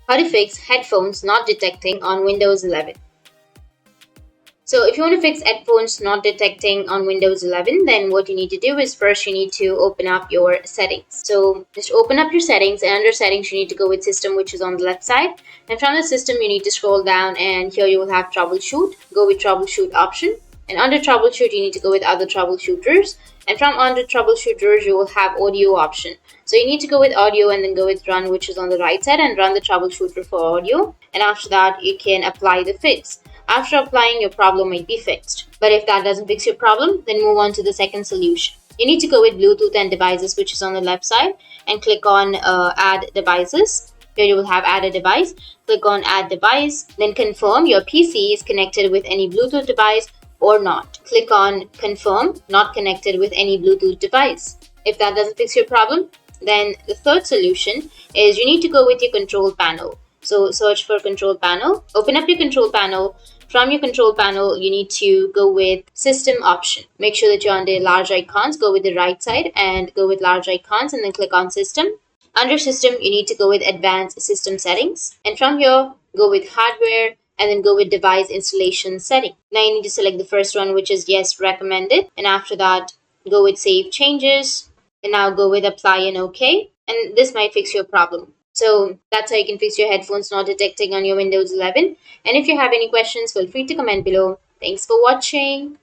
How to fix headphones not detecting on Windows 11. So if you want to fix headphones not detecting on Windows 11, then what you need to do is first you need to open up your settings. So just open up your settings, and under settings you need to go with system, which is on the left side. And from the system you need to scroll down, and here you will have troubleshoot. Go with troubleshoot option. And under troubleshoot you need to go with other troubleshooters. And from under troubleshooters you will have audio option. So you need to go with audio and then go with run, which is on the right side, and run the troubleshooter for audio. And after that you can apply the fix. After applying, your problem might be fixed. But if that doesn't fix your problem, then move on to the second solution. You need to go with Bluetooth and devices, which is on the left side, and click on add devices. Here you will have add a device. Click on add device, then confirm your PC is connected with any Bluetooth device or not. Click on confirm not connected with any Bluetooth device. If that doesn't fix your problem, then the third solution is you need to go with your control panel. So search for control panel, open up your control panel. From your control panel, you need to go with system option. Make sure that you're under large icons, go with the right side and go with large icons and then click on system. Under system, you need to go with advanced system settings. And from here, go with hardware and then go with device installation setting. Now you need to select the first one, which is yes, recommended. And after that, go with save changes. And now go with apply and OK. And this might fix your problem. So that's how you can fix your headphones not detecting on your Windows 11. And if you have any questions, feel free to comment below. Thanks for watching.